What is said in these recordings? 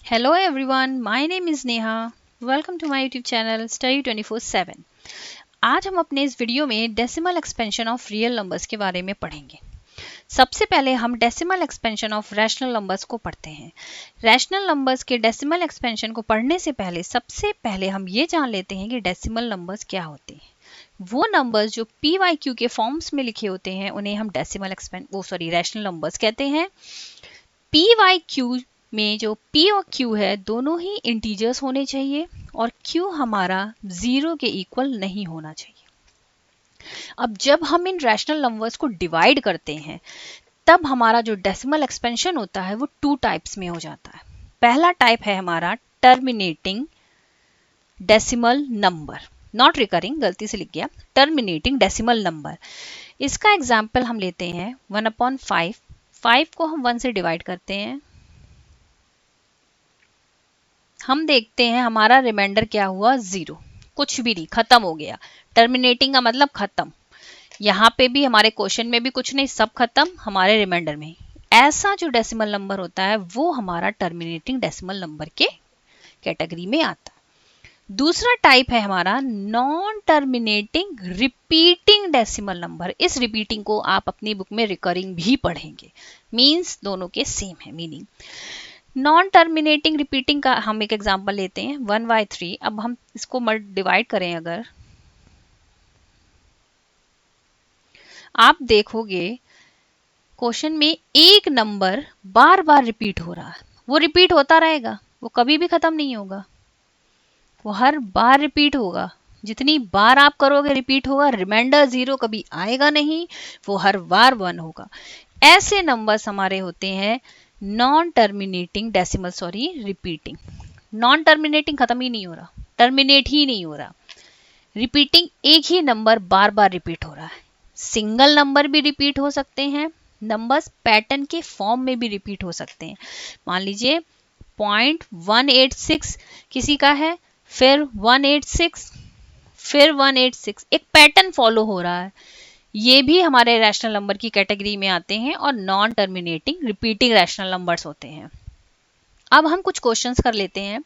Hello everyone, my name is Neha. Welcome to my YouTube channel Study 24/7. आज हम अपने इस वीडियो में decimal expansion of real numbers के बारे में पढ़ेंगे। सबसे पहले हम decimal expansion of rational numbers को पढ़ते हैं। रैशनल नंबर्स के डेसिमल एक्सपेंशन को पढ़ने से पहले सबसे पहले हम ये जान लेते हैं कि डेसिमल नंबर्स क्या होते हैं। वो नंबर्स जो PYQ के फॉर्म्स में लिखे होते हैं उन्हें हम डेसिमल रैशनल नंबर्स कहते हैं। PYQ में जो P और Q है दोनों ही इंटीजर्स होने चाहिए और Q हमारा 0 के इक्वल नहीं होना चाहिए। अब जब हम इन रैशनल नंबर्स को डिवाइड करते हैं तब हमारा जो डेसिमल एक्सपेंशन होता है वो 2 टाइप्स में हो जाता है। पहला टाइप है हमारा terminating decimal number, not recurring, गलती से लिख गया, टर्मिनेटिंग डेसिमल नंबर। इसका एग्जाम्पल हम लेते हैं 1/5। 5 को हम 1 से डिवाइड करते हैं, हम देखते हैं हमारा रिमाइंडर क्या हुआ, 0, कुछ भी नहीं, खत्म हो गया। टर्मिनेटिंग का मतलब खत्म। यहाँ पे भी हमारे क्वेश्चन में भी कुछ नहीं, सब खत्म हमारे रिमाइंडर में। ऐसा जो डेसिमल नंबर होता है वो हमारा टर्मिनेटिंग डेसिमल नंबर के कैटेगरी में आता है। दूसरा टाइप है हमारा non terminating repeating decimal number. इस रिपीटिंग को आप अपनी बुक में रिकरिंग भी पढ़ेंगे, मीन्स दोनों के सेम है मीनिंग। नॉन टर्मिनेटिंग रिपीटिंग का हम एक एग्जांपल लेते हैं 1/3। अब हम इसको डिवाइड करें, अगर आप देखोगे क्वेश्चन में एक नंबर बार बार रिपीट हो रहा है, वो रिपीट होता रहेगा, वो कभी भी खत्म नहीं होगा, वो हर बार रिपीट होगा। जितनी बार आप करोगे रिपीट होगा, रिमाइंडर 0 कभी आएगा नहीं, वो हर बार 1 होगा। ऐसे नंबर्स हमारे होते हैं non terminating decimal repeating. Non terminating खत्म ही नहीं हो रहा, टर्मिनेट ही नहीं हो रहा, रिपीटिंग एक ही नंबर बार बार रिपीट हो रहा है। सिंगल नंबर भी रिपीट हो सकते हैं, नंबर्स पैटर्न के फॉर्म में भी रिपीट हो सकते हैं। मान लीजिए 0.186 किसी का है, फिर 186, फिर 186, एक पैटर्न फॉलो हो रहा है। ये भी हमारे रैशनल नंबर की कैटेगरी में आते हैं और non terminating repeating rational numbers होते हैं। अब हम कुछ क्वेश्चंस कर लेते हैं।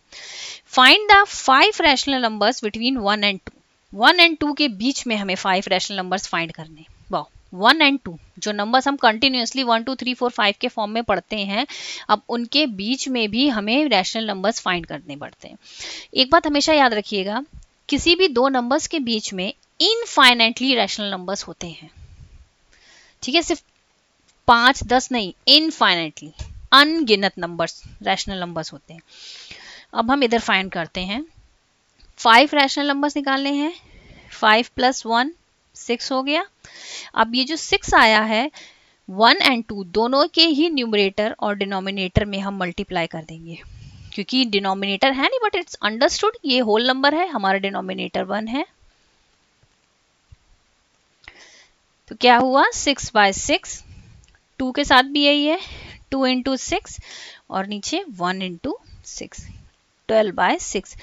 Find the 5 rational numbers between 1 and 2। 1 and 2 के बीच में हमें 5 रैशनल नंबर्स फाइंड करने। वाह, 1 and 2 जो नंबर्स हम कंटिन्यूअसली 1 2 3 4 5 के फॉर्म में पढ़ते हैं, अब उनके बीच में भी हमें रैशनल नंबर्स फाइंड करने पड़ते हैं। एक बात हमेशा याद रखिएगा, किसी भी दो नंबर्स के बीच में इनफाइनाइटली रैशनल नंबर्स होते हैं। ठीक है, सिर्फ 5 10 नहीं, इनफाइनाइटली अनगिनत नंबर्स रैशनल नंबर्स होते हैं। अब हम इधर फाइंड करते हैं, 5 रैशनल नंबर्स निकालने हैं। 5 + 1 6 हो गया। अब ये जो 6 आया है 1 and 2 दोनों के ही न्यूमरेटर और डिनोमिनेटर में हम मल्टीप्लाई कर देंगे, क्योंकि डिनोमिनेटर है नहीं बट इट्स अंडरस्टूड ये होल नंबर है, हमारा डिनोमिनेटर 1 है। तो क्या हुआ, 6/6, 2 के साथ भी यही है, 2 × 6 और नीचे 1 × 6, 12/6।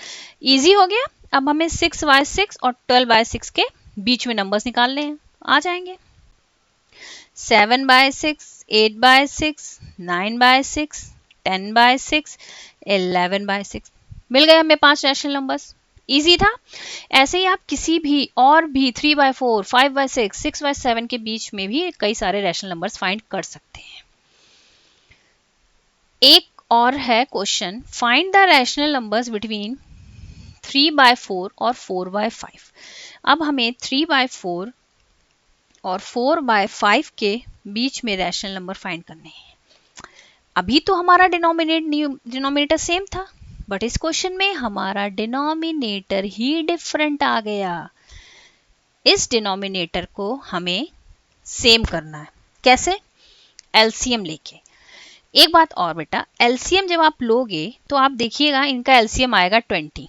इजी हो गया। अब हमें 6/6 और 12/6 के बीच में नंबर्स निकालने हैं, आ जाएंगे। 7/6, 8/6, 9/6, 10/6, 11/6, मिल गए हमें 5 रैशनल नंबर्स। इजी था। ऐसे ही आप किसी भी और भी 3/4, 5/6, 6/7 के बीच में भी कई सारे रैशनल नंबर्स फाइंड कर सकते हैं। एक और है question, find the rational numbers between 3/4 और 4/5। अब हमें 3/4 और 4/5 के बीच में रैशनल नंबर फाइंड करने हैं। अभी तो हमारा डिनोमिनेटर सेम था, बट इस क्वेश्चन में हमारा डिनोमिनेटर ही डिफरेंट आ गया। इस डिनोमिनेटर को हमें सेम करना है। कैसे? एलसीएम लेके। एक बात और बेटा, एलसीएम जब आप लोगे तो आप देखिएगा इनका एलसीएम आएगा 20।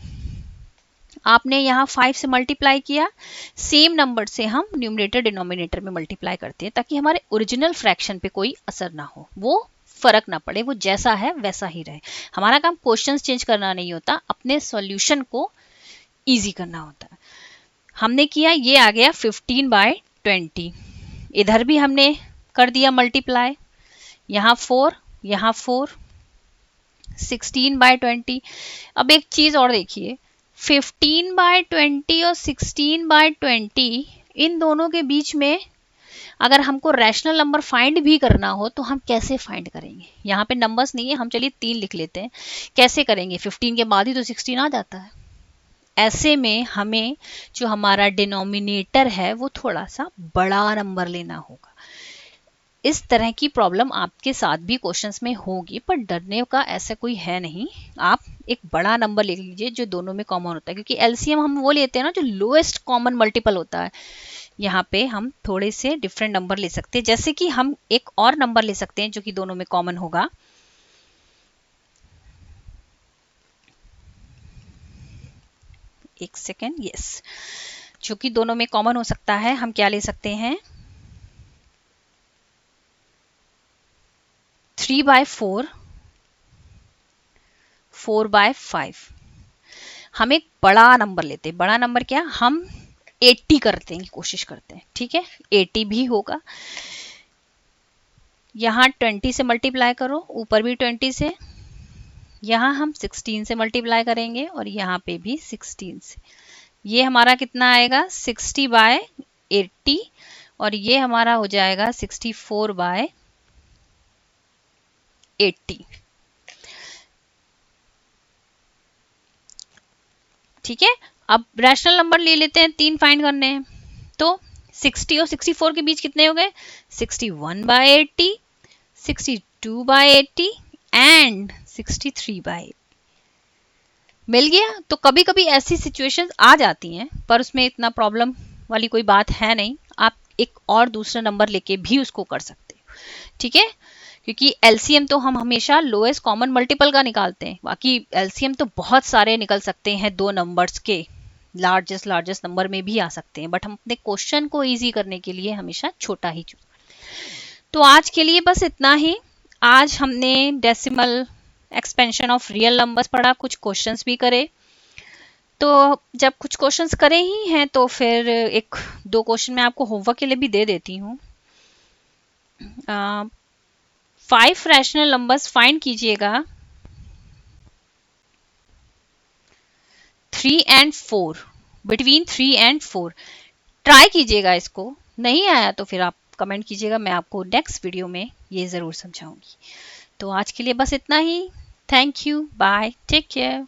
आपने यहाँ 5 से मल्टीप्लाई किया, सेम नंबर से हम न्यूमरेटर डिनोमिनेटर में मल्टीप्लाई करते हैं ताकि हमारे ओरिजिनल फ्रैक्शन पे कोई असर ना हो, वो फर्क ना पड़े, वो जैसा है वैसा ही रहे। हमारा काम क्वेश्चंस चेंज करना नहीं होता, अपने सॉल्यूशन को इजी करना होता है। हमने किया, ये आ गया 15/20। इधर भी हमने कर दिया मल्टीप्लाई, यहाँ 4, यहाँ 4, 16/20। अब एक चीज और देखिए, 15/20 और 16/20 इन दोनों के बीच में अगर हमको रैशनल नंबर फाइंड भी करना हो तो हम कैसे फाइंड करेंगे? यहाँ पे नंबर्स नहीं है, हम चलिए 3 लिख लेते हैं। कैसे करेंगे? 15 के बाद ही तो 16 आ जाता है। ऐसे में हमें जो हमारा डिनोमिनेटर है वो थोड़ा सा बड़ा नंबर लेना होगा। इस तरह की प्रॉब्लम आपके साथ भी क्वेश्चंस में होगी, पर डरने का ऐसा कोई है नहीं। आप एक बड़ा नंबर ले लीजिए जो दोनों में कॉमन होता है, क्योंकि एलसीएम हम वो लेते हैं ना जो लोएस्ट कॉमन मल्टीपल होता है। यहाँ पे हम थोड़े से डिफरेंट नंबर ले सकते हैं, जैसे कि हम एक और नंबर ले सकते हैं जो कि दोनों में कॉमन होगा। एक सेकेंड, यस, जो कि दोनों में कॉमन हो सकता है। हम क्या ले सकते हैं? 3/4, 4/5। हम एक बड़ा नंबर लेते हैं। बड़ा नंबर क्या? हम 80 करते हैं, कोशिश करते हैं। ठीक है, 80 भी होगा। यहाँ 20 से मल्टीप्लाई करो, ऊपर भी 20 से, यहाँ हम 16 से मल्टीप्लाई करेंगे और यहाँ पे भी 16 से। ये हमारा कितना आएगा? 60/80 और ये हमारा हो जाएगा 64/80। ठीक है, अब रैशनल नंबर ले लेते हैं, 3 फाइंड करने हैं। तो 60 और 64 के बीच कितने हो गए? 61/80, 62/80 एंड 63/80 मिल गया। तो कभी कभी ऐसी सिचुएशंस आ जाती हैं, पर उसमें इतना प्रॉब्लम वाली कोई बात है नहीं। आप एक और दूसरा नंबर लेके भी उसको कर सकते हो। ठीक है, क्योंकि एलसीएम तो हम हमेशा लोएस्ट कॉमन मल्टीपल का निकालते हैं, बाकी एलसीएम तो बहुत सारे निकल सकते हैं दो नंबर्स के, लार्जेस्ट नंबर में भी आ सकते हैं, बट हम अपने क्वेश्चन को इजी करने के लिए हमेशा छोटा ही चूज। तो आज के लिए बस इतना ही। आज हमने decimal, expansion of real numbers पढ़ा, कुछ क्वेश्चंस भी करे। तो जब कुछ क्वेश्चंस करे ही हैं तो फिर एक दो क्वेश्चन मैं आपको होमवर्क के लिए भी दे देती हूँ। 5 रैशनल नंबर्स फाइंड कीजिएगा 3 and 4, बिटवीन 3 and 4। ट्राई कीजिएगा, इसको नहीं आया तो फिर आप कमेंट कीजिएगा, मैं आपको नेक्स्ट वीडियो में ये ज़रूर समझाऊंगी। तो आज के लिए बस इतना ही। Thank you, bye, take care.